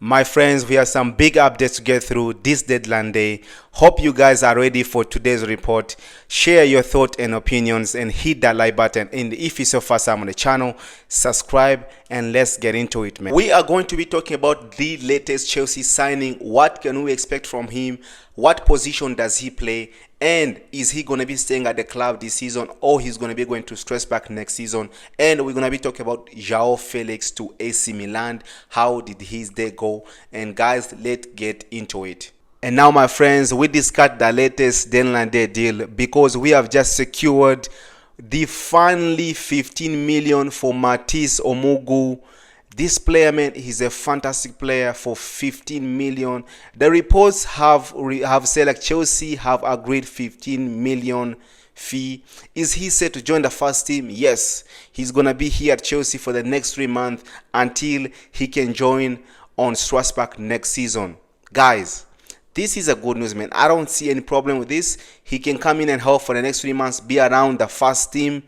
My friends, we have some big updates to get through this deadline day. Hope you guys are ready for today's report. Share your thoughts and opinions and hit that like button. And if it's your first time on the channel, subscribe and let's get into it, man. We are going to be talking about the latest Chelsea signing. What can we expect from him? What position does he play? And is he going to be staying at the club this season, or he's going to be going to Strasbourg next season? And we're going to be talking about Joao Felix to AC Milan. How did his day go? And guys, let's get into it. And now, my friends, we discussed the latest deadline day deal because we have just secured the finally 15 million for Mathis Amougou. This player, man, he's a fantastic player for 15 million. The reports have said like Chelsea have agreed 15 million fee. Is he set to join the first team? Yes, he's gonna be here at Chelsea for the next 3 months until he can join on Strasbourg next season. Guys, this is a good news, man. I don't see any problem with this. He can come in and help for the next 3 months, be around the first team.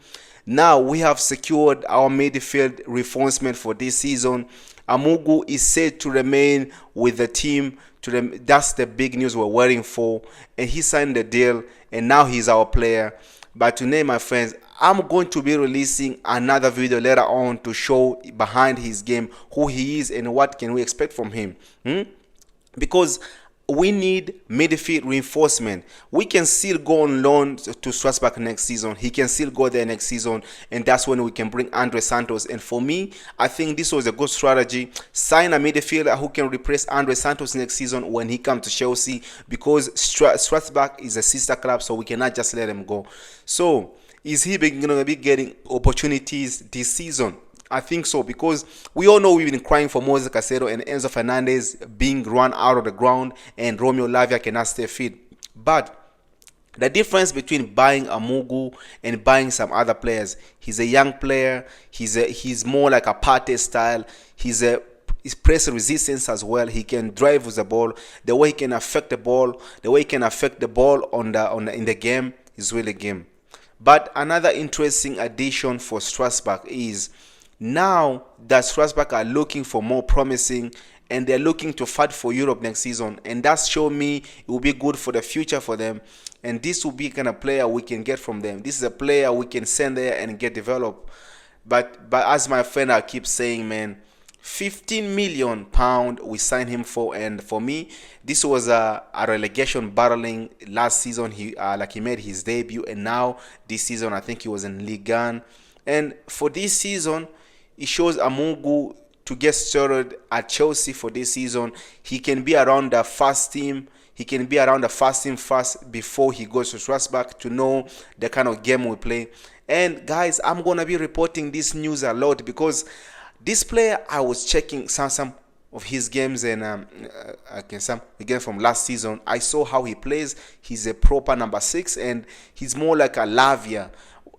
Now we have secured our midfield reinforcement for this season. Amougou is said to remain with the team. That's the big news we're waiting for. And he signed the deal, and now he's our player. But today, my friends, I'm going to be releasing another video later on to show behind his game who he is and what can we expect from him. Because we need midfield reinforcement. We can still go on loan to Strasbourg next season. He can still go there next season, and that's when we can bring Andre Santos. And for me, I think this was a good strategy. Sign a midfielder who can replace Andre Santos next season when he comes to Chelsea, because Strasbourg is a sister club, so we cannot just let him go. So, is he going to be getting opportunities this season? I think so, because we all know we've been crying for Moises Caicedo and Enzo Fernandez being run out of the ground, and Romeo Lavia cannot stay fit. But the difference between buying Amougou and buying some other players, he's a young player, he's more like a Partey style, he's press resistance as well. He can drive with the ball. The way he can affect the ball, in the game is really game. But another interesting addition for Strasbourg is now that Strasbourg are looking for more promising, and they're looking to fight for Europe next season, and that's show me it will be good for the future for them. And this will be kind of player we can get from them. This is a player we can send there and get developed. But as my friend I keep saying, man, 15 million pound we signed him for, and for me this was a relegation battling last season. He made his debut, and now this season I think he was in Ligue 1. And for this season, it shows Amougou to get started at Chelsea for this season. He can be around the first team. He can be around the first team first before he goes to Strasbourg to know the kind of game we play. And guys, I'm going to be reporting this news a lot, because this player, I was checking some of his games, and some again from last season. I saw how he plays. He's a proper number 6, and he's more like a Lavia.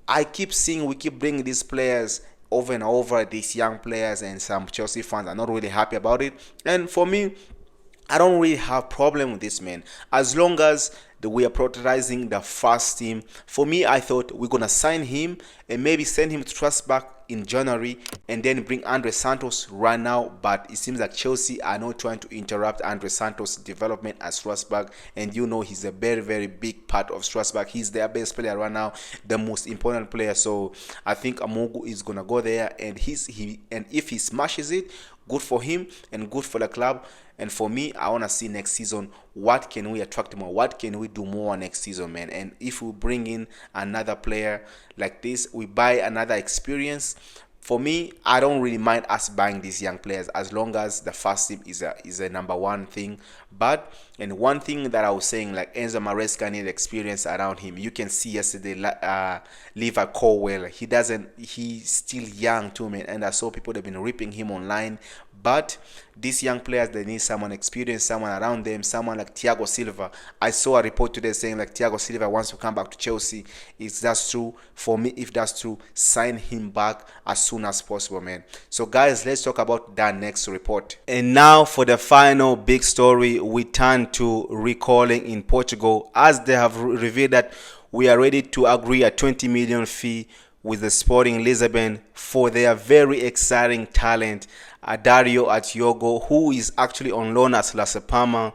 I keep seeing we keep bringing these players over and over, these young players, and some Chelsea fans are not really happy about it. And for me, I don't really have problem with this, man, as long as we are prioritizing the first team. For me, I thought we're gonna sign him and maybe send him to Strasbourg in January, and then bring Andre Santos right now. But it seems like Chelsea are not trying to interrupt Andre Santos' development at Strasbourg, and you know he's a very, very big part of Strasbourg. He's their best player right now, the most important player. So I think Amougou is gonna go there, and if he smashes it, good for him and good for the club. And for me, I want to see next season what can we attract more, what can we do more next season, man. And if we bring in another player like this, we buy another experience. For me, I don't really mind us buying these young players as long as the first team is a number one thing. But and one thing that I was saying, like Enzo Maresca need experience around him. You can see yesterday, Levi Colwell, he's still young too, man. And I saw people that have been ripping him online. But these young players, they need someone experienced, someone around them, someone like Thiago Silva. I saw a report today saying like Thiago Silva wants to come back to Chelsea. If that's true, for me, if that's true, sign him back as soon as possible, man. So guys, let's talk about that next report. And now for the final big story, we turn to recalling in Portugal, as they have revealed that we are ready to agree a 20 million fee with the Sporting Lisbon for their very exciting talent, Dario Essugo, who is actually on loan at Las Palmas.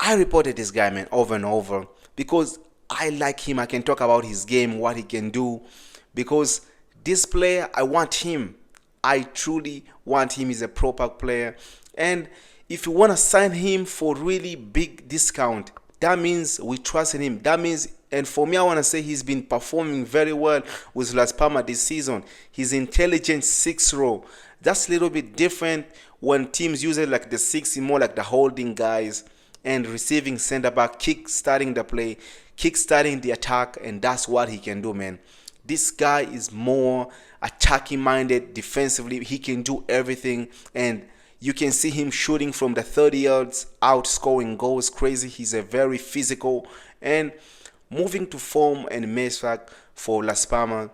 I reported this guy, man, over and over because I like him. I can talk about his game, what he can do, because this player, I want him. I truly want him. He's a proper player. And if you want to sign him for really big discount, that means we trust in him. That means, and for me, I want to say he's been performing very well with Las Palmas this season. He's intelligent 6 row. That's a little bit different when teams use it like the 6, more like the holding guys and receiving center back, kick starting the play, kick starting the attack, and that's what he can do, man. This guy is more attacking minded defensively. He can do everything, and you can see him shooting from the 30 yards out, scoring goals crazy. He's a very physical, and moving to form and Mesa for Las Palmas.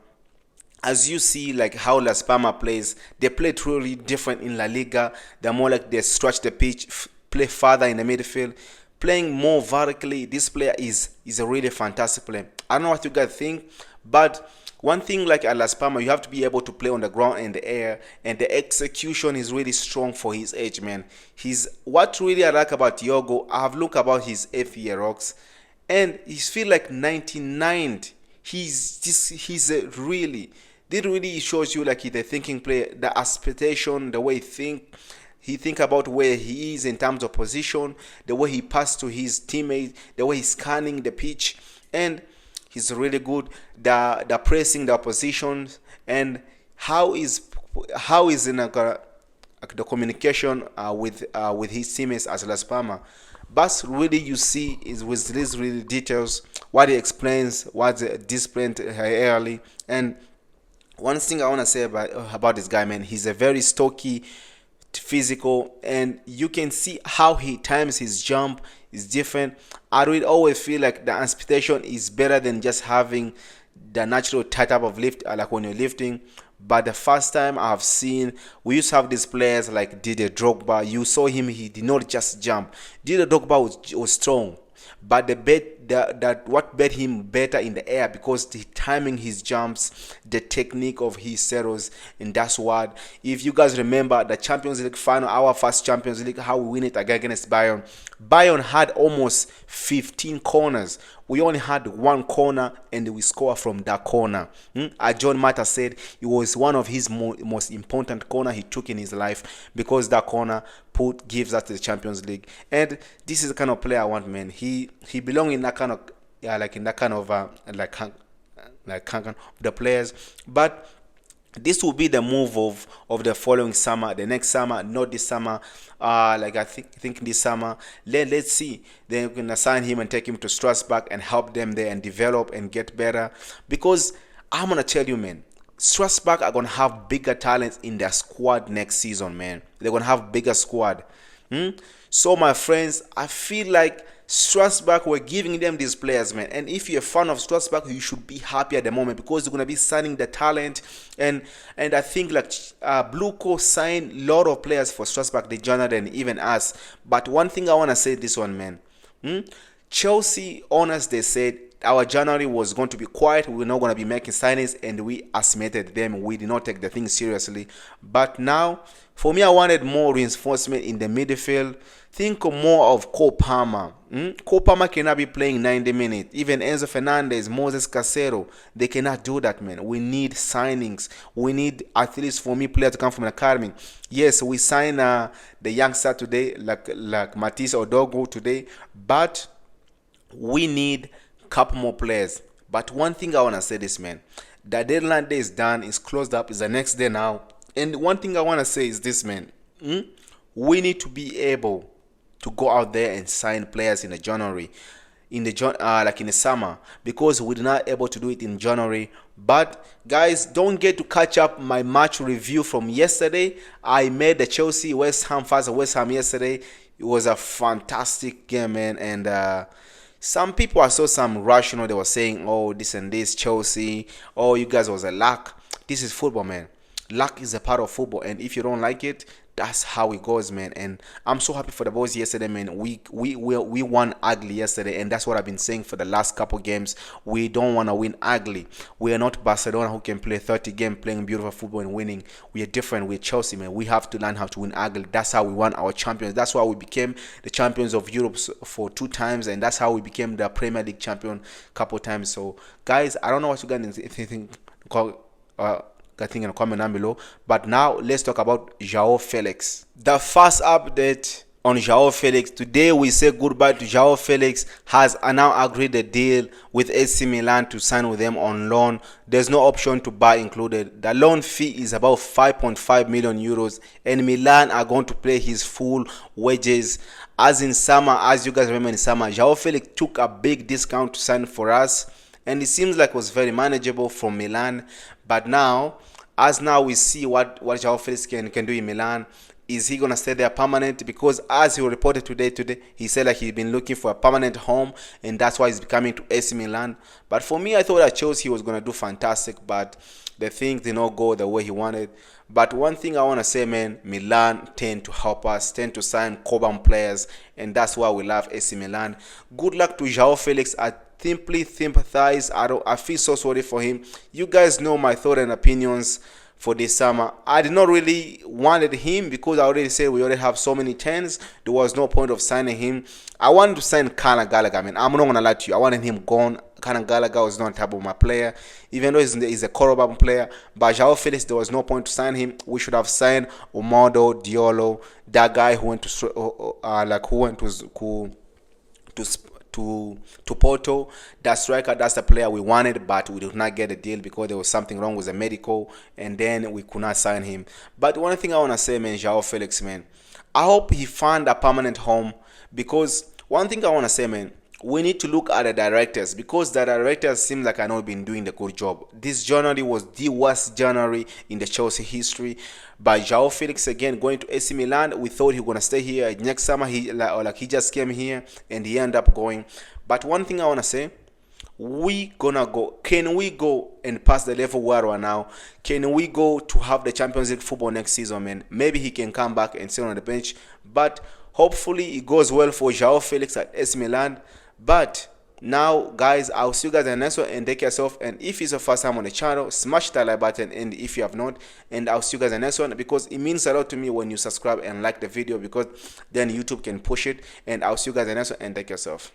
As you see, like how Las Palmas plays, they play truly different in La Liga. They're more like they stretch the pitch, play farther in the midfield, playing more vertically. This player is a really fantastic player. I don't know what you guys think, but one thing like at Las Palmas, you have to be able to play on the ground and the air, and the execution is really strong for his age, man. He's what really I like about Yogo. I have looked about his FE rocks, and he's feel like 99. He's a really. It really shows you like he's a thinking player, the expectation, the way he think about where he is in terms of position, the way he passed to his teammates, the way he's scanning the pitch, and he's really good. The pressing the oppositions, and how is in the communication with his teammates as Las Palmas. But really, you see is with these really details what he explains, what's displayed early. And one thing I want to say about this guy, man, he's a very stocky, physical, and you can see how he times his jump is different. I would always feel like the anticipation is better than just having the natural type of lift, like when you're lifting. But the first time I've seen, we used to have these players like Didier Drogba. You saw him; he did not just jump. Didier Drogba was strong, but what made him better in the air because the timing his jumps, the technique of his settles, and that's what. If you guys remember the Champions League final, our first Champions League, how we win it against Bayern. Bayern had almost 15 corners. We only had one corner, and we score from that corner. As John Mata said, it was one of his most important corner he took in his life because that corner gives us the Champions League. And this is the kind of player I want, man. He belongs in that kind of the players, but this will be the move of the following summer, the next summer, not this summer. I think this summer. Let's see. Then we can assign him and take him to Strasbourg and help them there and develop and get better. Because I'm gonna tell you, man, Strasbourg are gonna have bigger talents in their squad next season, man. They're gonna have bigger squad. So my friends, I feel like Strasbourg were giving them these players, man. And if you're a fan of Strasbourg, you should be happy at the moment because they're gonna be signing the talent. And I think like Bluco signed a lot of players for Strasbourg, the Jonah and even us. But one thing I wanna say this one, man. Chelsea owners, they said our January was going to be quiet. We were not going to be making signings, and we estimated them. We did not take the thing seriously. But now, for me, I wanted more reinforcement in the midfield. Think more of Cole Palmer. Cole Palmer cannot be playing 90 minutes. Even Enzo Fernandez, Moses Casero, they cannot do that, man. We need signings. We need, at least for me, players to come from the academy. Yes, we signed the youngster today, like Mathis Amougou today, but we need couple more players. But one thing I want to say this, man, the deadline day is done, it's closed up, it's the next day now. And one thing I want to say is this, man, we need to be able to go out there and sign players in the January, in the summer, because we're not able to do it in January. But guys, don't get to catch up my match review from yesterday. I made the Chelsea West Ham yesterday. It was a fantastic game, man. And some people, I saw some rational, they were saying, oh, this and this, Chelsea, oh, you guys was a luck. This is football, man. Luck is a part of football, and if you don't like it, That's how it goes, man. And I'm so happy for the boys yesterday, man. We won ugly yesterday, and that's what I've been saying for the last couple games. We don't want to win ugly. We are not Barcelona who can play 30 games playing beautiful football and winning. We are different. We're Chelsea, man. We have to learn how to win ugly. That's how we won our champions. That's why we became the champions of Europe for 2 times, and that's how we became the Premier League champion couple times. So, guys, I don't know what you guys think. I think in the comment down below. But now let's talk about Joao Felix. The first update on Joao Felix. Today we say goodbye to Joao Felix. Has now agreed a deal with AC Milan to sign with them on loan. There's no option to buy included. The loan fee is about 5.5 million euros, and Milan are going to pay his full wages. As in summer, as you guys remember in summer, Joao Felix took a big discount to sign for us, and it seems like it was very manageable from Milan. But now, as now we see what Joao Felix can do in Milan. Is he gonna stay there permanent? Because as he reported today, he said like he's been looking for a permanent home, and that's why he's coming to AC Milan. But for me, I thought at Chelsea he was gonna do fantastic, but the things did not go the way he wanted. But one thing I want to say, man, Milan tend to help us, tend to sign Cuban players, and that's why we love AC Milan. Good luck to Joao Felix. I simply sympathize. I feel so sorry for him. You guys know my thoughts and opinions for this summer. I did not really wanted him because I already said we already have so many 10s. There was no point of signing him. I wanted to sign Conor Gallagher. I mean, I'm not gonna lie to you. I wanted him gone. Conor Gallagher was not type of my player, even though he's a Cordoba player. But Joao Felix, there was no point to sign him. We should have signed Omado Diallo, that guy who went to Porto. That striker, that's the player we wanted, but we did not get a deal because there was something wrong with the medical, and then we could not sign him. But one thing I want to say, man, Joao Felix, man, I hope he found a permanent home, because one thing I want to say, man, we need to look at the directors, because the directors seem like I know been doing the good job. This January was the worst January in the Chelsea history. By Joao Felix again going to AC Milan, we thought he was gonna stay here next summer. He just came here and he ended up going. But one thing I wanna say, we gonna go. Can we go and pass the level where we are now? Can we go to have the Champions League football next season, man? Maybe he can come back and sit on the bench. But hopefully it goes well for Joao Felix at AC Milan. But now, guys, I'll see you guys in the next one, and take care of yourself. And if it's your first time on the channel, smash that like button, and if you have not, and I'll see you guys in the next one, because it means a lot to me when you subscribe and like the video, because then YouTube can push it. And I'll see you guys in the next one, and take care of yourself.